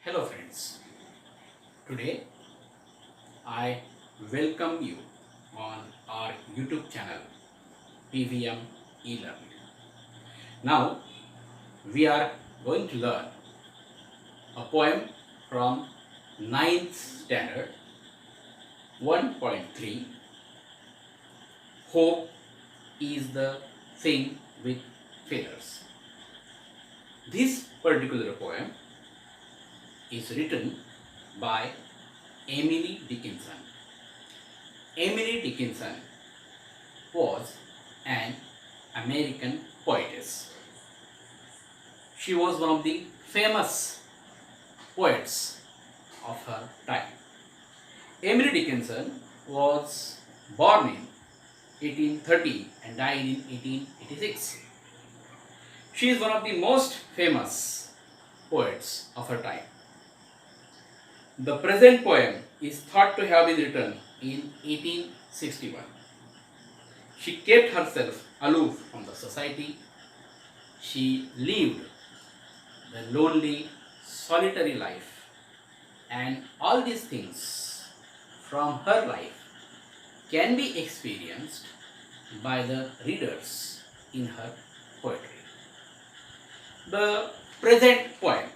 Hello friends, today I welcome you on our YouTube channel PVM e-learning. Now we are going to learn a poem from ninth standard 1.3. Hope is the thing with feathers. This particular poem is written by Emily Dickinson. Emily Dickinson was an American poetess. She was one of the famous poets of her time. Emily Dickinson was born in 1830 and died in 1886. She is one of the most famous poets of her time. The present poem is thought to have been written in 1861. She kept herself aloof from the society. She lived the lonely, solitary life, and all these things from her life can be experienced by the readers in her poetry. The present poem,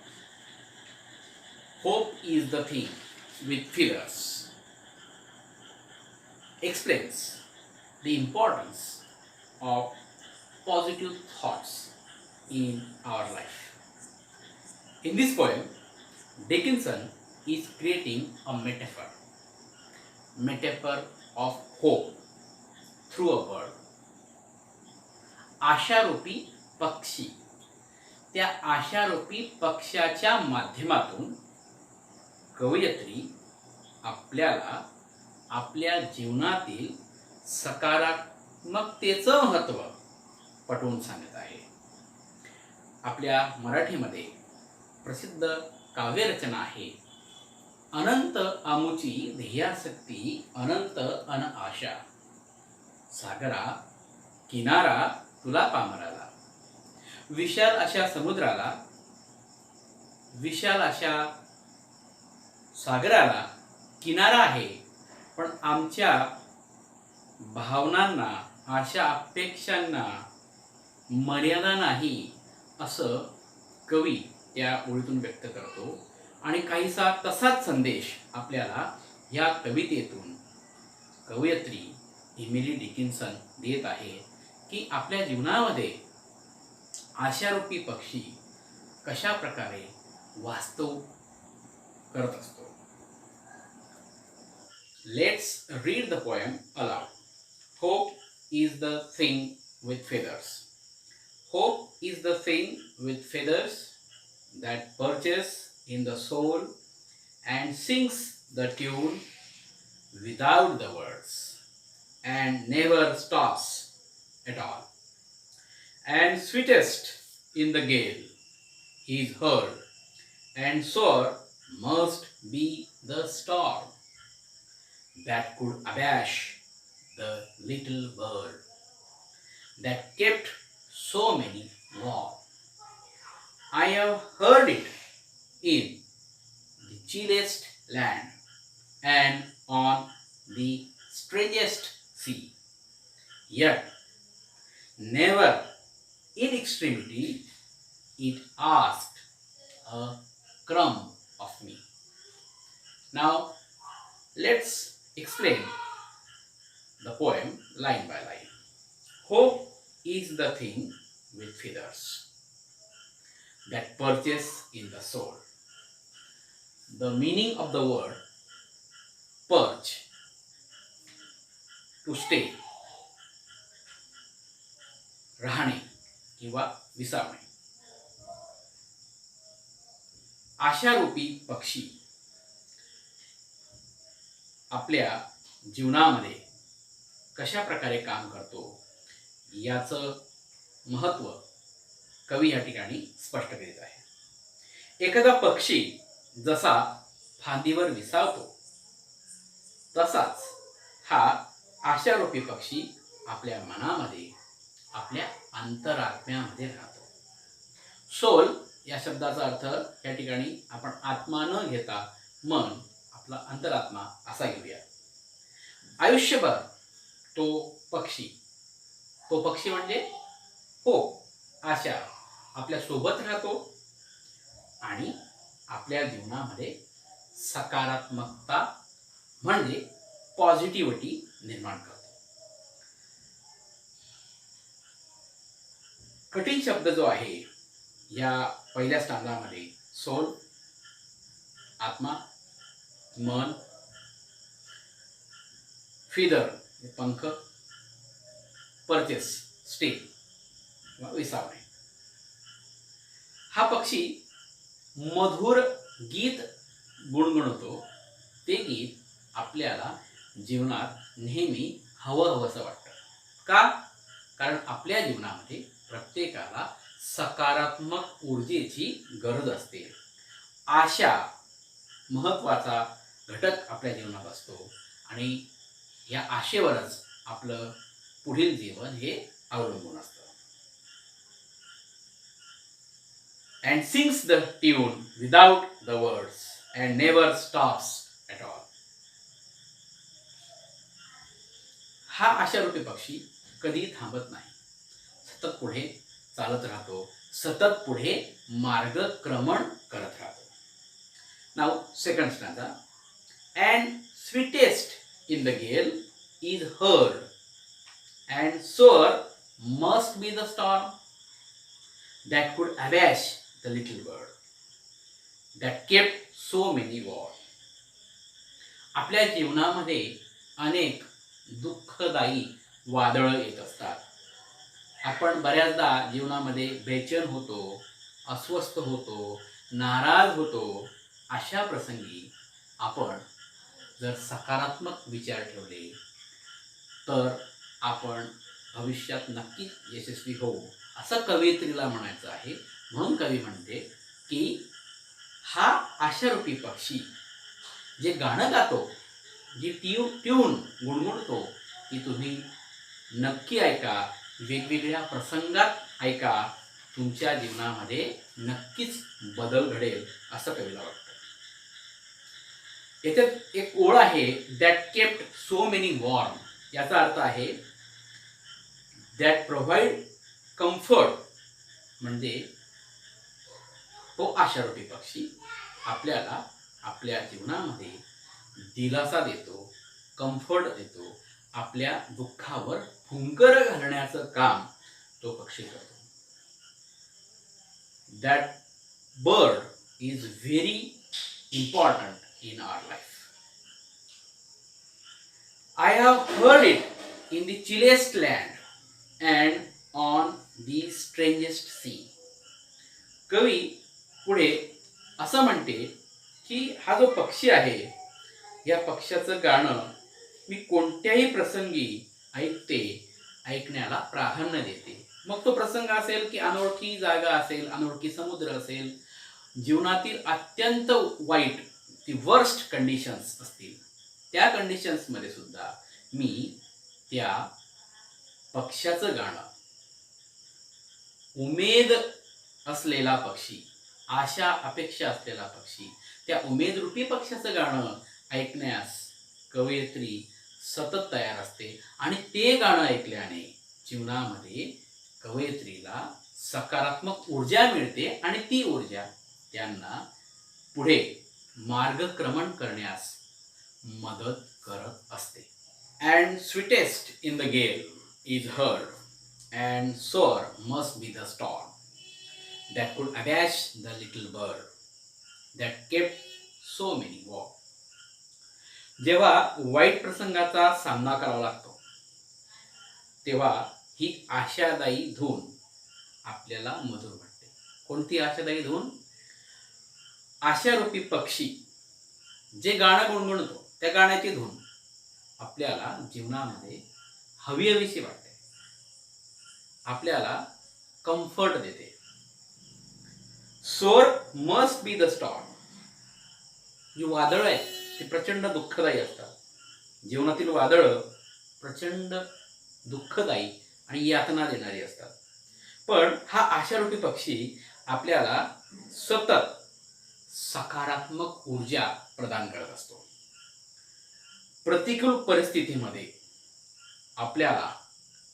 Hope is the Thing with Feathers, explains the importance of positive thoughts in our life. In this poem, Dickinson is creating a metaphor of hope through a bird. आशारूपी पक्षी, त्या आशारूपी पक्षाच्या माध्यमातून कवयित्री आपल्याला आपल्या जीवनातील सकारात्मकतेचं महत्त्व पटवून सांगत आहे. आपल्या मराठीमध्ये प्रसिद्ध काव्यरचना आहे, अनंत आमुची ध्येयासक्ती अनंत अन आशा, सागरा किनारा तुला पामराला. विशाल अशा समुद्राला, विशाल अशा सागराला किनारा आहे, पण आमच्या भावनांना, आशा अपेक्षांना मर्यादा नाही, असं कवी त्या ओळीतून व्यक्त करतो. आणि काहीसा तसाच संदेश आपल्याला या कवितेतून कवयित्री एमिली डिकिन्सन देत आहे की आपल्या जीवनामध्ये आशारूपी पक्षी कशा प्रकारे वास्तव करत असतो. Let's read the poem aloud. Hope is the thing with feathers. Hope is the thing with feathers that perches in the soul and sings the tune without the words and never stops at all. And sweetest in the gale is heard, and sore must be the storm that could abash the little bird that kept so many warm. I have heard it in the chilliest land and on the strangest sea, yet never in extremity it asked a crumb of me. Now let's explain the poem line by line. Hope is the thing with feathers that perches in the soul. The meaning of the word perch, to stay, राहणे किंवा विसावणे. आशारूपी पक्षी आपल्या जीवनामध्ये कशा प्रकारे काम करतो याचं महत्त्व कवी या ठिकाणी स्पष्ट करीत आहे. एखादा पक्षी जसा फांदीवर विसावतो तसाच हा आशारूपी पक्षी आपल्या मनामध्ये, आपल्या अंतरात्म्यामध्ये राहतो. सोल या शब्दाचा अर्थ या ठिकाणी आपण आत्मा न घेता मन, आपला अंतरात्मा असा घेऊया. आयुष्यभर तो पक्षी म्हणजे होप, आशा आपल्या सोबत राहतो आणि आपल्या जीवनामध्ये सकारात्मकता म्हणजे पॉझिटिव्हिटी निर्माण करतो. कठीण शब्द जो आहे या पहिल्या स्टांजामध्ये सोल, आत्मा, मन, फिदर पंख, परचेस स्टिंग किंवा विसावणे. हा पक्षी मधुर गीत गुणगुणतो. ते गीत आपल्याला जीवनात नेहमी हवंसं वाटतं. का? कारण आपल्या जीवनामध्ये प्रत्येकाला सकारात्मक ऊर्जेची गरज असते. आशा महत्त्वाचा घटक आपल्या जीवनात असतो आणि या आशेवरच आपलं पुढील जीवन हे अवलंबून असतं. And sings the tune without the words and never stops at all. हा आशारूपी पक्षी कधी थांबत नाही. सतत पुढे चालत राहतो, सतत पुढे मार्गक्रमण करत राहतो. Now second stanza. And sweetest in the gale is heard, and sore must be the storm that could abash the little bird that kept so many warm. आपल्या जीवनामध्ये अनेक दुःखदायी वादळं येत असतात. आपण बऱ्याचदा जीवनामध्ये बेचैन होतो, अस्वस्थ होतो, नाराज होतो. अशा प्रसंगी आपण जर सकारात्मक विचार ठेवले तर आपण भविष्यात नक्कीच यशस्वी होऊ, असं कवयित्रीला म्हणायचं आहे. म्हणून कवी म्हणते की हा आशारूपी पक्षी जे गाणं गातो, जी ट्यून गुणगुणतो, ती तुम्ही नक्की ऐका, वेगवेगळ्या प्रसंगात ऐका. तुमच्या जीवनामध्ये नक्कीच बदल घडेल असं कवीला वाटतं. याच्यात एक ओळ आहे, that kept so many warm. याचा अर्थ आहे दॅट प्रोव्हाइड कम्फर्ट. म्हणजे तो आशारूपी पक्षी आपल्याला आपल्या जीवनामध्ये दिलासा देतो, कम्फर्ट देतो. आपल्या दुःखावर फुंकर घालण्याचं काम तो पक्षी करतो. That bird is very important in our life. I have heard it in the chilliest land and on the strangest sea. कवी पुढे असं म्हणते की हा जो पक्षी आहे, या पक्ष्याचं गाणं मी कोणत्याही प्रसंगी ऐकण्याला प्राधान्य देते. मग तो प्रसंग असेल की अनोळखी जागा असेल, अनोळखी समुद्र असेल, जीवनातील अत्यंत वाईट ती वर्स्ट कंडिशन्स असतील, त्या कंडिशन्समध्ये सुद्धा मी त्या पक्ष्याचं गाणं, उमेद असलेला पक्षी, आशा अपेक्षा असलेला पक्षी, त्या उमेदरूपी पक्षाचं गाणं ऐकण्यास कवयित्री सतत तयार असते. आणि ते गाणं ऐकल्याने जीवनामध्ये कवयित्रीला सकारात्मक ऊर्जा मिळते आणि ती ऊर्जा त्यांना पुढे मार्गक्रमण करण्यास मदत करत असते. And sweetest in the gale is heard, and sore must be the storm that could abash the little bird that kept so many warm. जेव्हा वाईट प्रसंगाचा सामना करावा लागतो तेव्हा ही आशादायी धून आपल्याला मधुर वाटते. कोणती आशादायी धून? आशारूपी पक्षी जे गाणं गुणगुणतो, त्या गाण्याची धून आपल्याला जीवनामध्ये हवीशी वाटते, आपल्याला कम्फर्ट देते. सोर मस्ट बी द स्टॉर्म. जी वादळ आहे ती प्रचंड दुःखदायी असतात. जीवनातील वादळ प्रचंड दुःखदायी आणि यातना देणारी असतात. पण हा आशारूपी पक्षी आपल्याला सतत सकारात्मक ऊर्जा प्रदान करत असतो. प्रतिकूल परिस्थितीमध्ये आपल्याला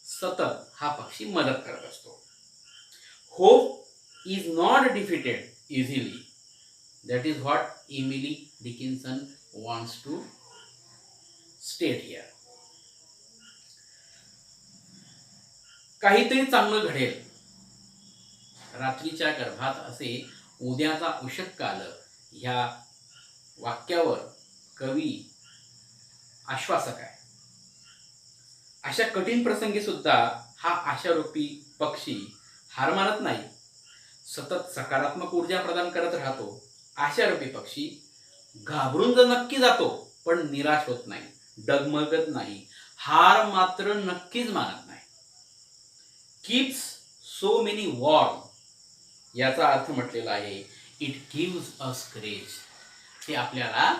सतत हा पक्षी मदत करत असतो. Hope is not defeated easily. That is what Emily Dickinson wants to state here. काहीतरी चांगलं घडेल, रात्रीच्या गर्भात असे उद्याचा उषःकाल, ह्या वाक्यावर कवी आश्वासक आहे. अशा कठीण प्रसंगी सुद्धा हा आशारूपी पक्षी हार मानत नाही, सतत सकारात्मक ऊर्जा प्रदान करत राहतो. आशारूपी पक्षी घाबरून तर नक्की जातो, पण निराश होत नाही, डगमगत नाही, हार मात्र नक्कीच मानत नाही. कीप्स सो मेनी वॉर्म, याचा अर्थ म्हटलेला आहे इट गिव्स अस करेज. ते आपल्याला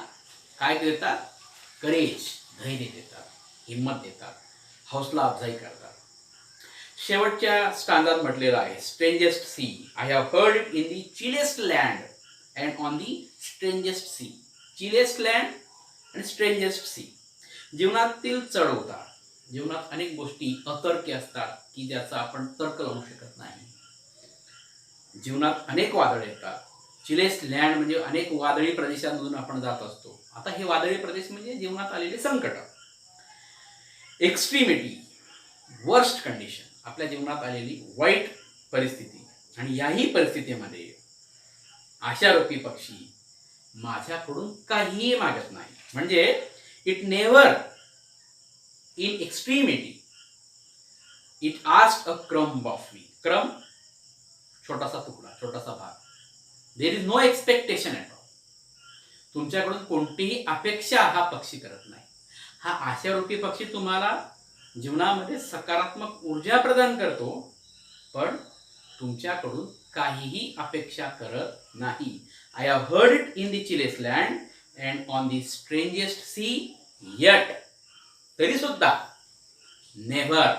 काय देतात? करेज, धैर्य देतात, हिंमत देतात, हौसला अफजाई करतात. शेवटच्या स्टांजात म्हटलेलं आहे strangest sea, I have heard it in the chillest land and on the strangest sea. Chillest land आणि स्ट्रेंजेस्ट सी. जीवनातील चढउतार, जीवनात अनेक गोष्टी अतर्क्य असतात की ज्याचा आपण तर्क लावू शकत नाही. जीवनात अनेक वादळ येतात. चिलेस्ट लँड म्हणजे अनेक वादळी प्रदेशांमधून आपण जात असतो. आता हे वादळी प्रदेश म्हणजे जीवनात आलेले संकट. एक्स्ट्रीमिटी, वर्स्ट कंडिशन, आपल्या जीवनात आलेली वाईट परिस्थिती. आणि याही परिस्थितीमध्ये आशारूपी पक्षी माझ्याकडून काहीही मागत नाही. म्हणजे it never in extremity it asked a crumb of me. Crumb, छोटासा तुकडा, छोटासा भाग. There is no expectation at all. तुमच्याकडून कोणतीही अपेक्षा हा पक्षी करत नाही. हा आशारूपी पक्षी तुम्हाला जीवनामध्ये सकारात्मक ऊर्जा प्रदान करतो, पण तुमच्याकडून काहीही अपेक्षा करत नाही. I have heard it in the chillest land and on the strangest sea yet. तरी सुद्धा नेव्हर,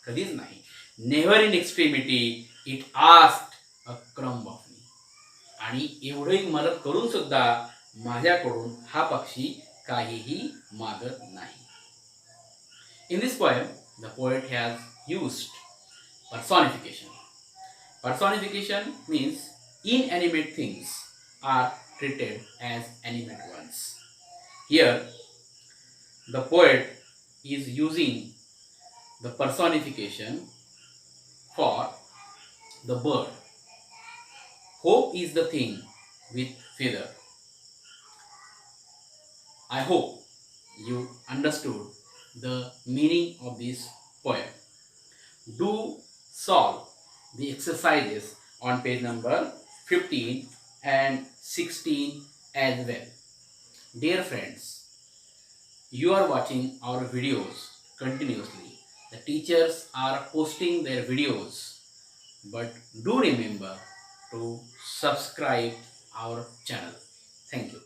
कधीच नाही, never in extremity it asked a crumb of me. आणि एवढी मदत करून सुद्धा माझ्याकडून हा पक्षी काहीही मागत नाही. In this poem, the poet has used personification. Personification means inanimate things are treated as animate ones. Here, the poet is using the personification for the bird. Hope is the thing with feather. I hope you understood the meaning of this poem. Do solve the exercises on page number 15 and 16 as well. Dear friends, you are watching our videos continuously. The teachers are posting their videos, but do remember to subscribe our channel.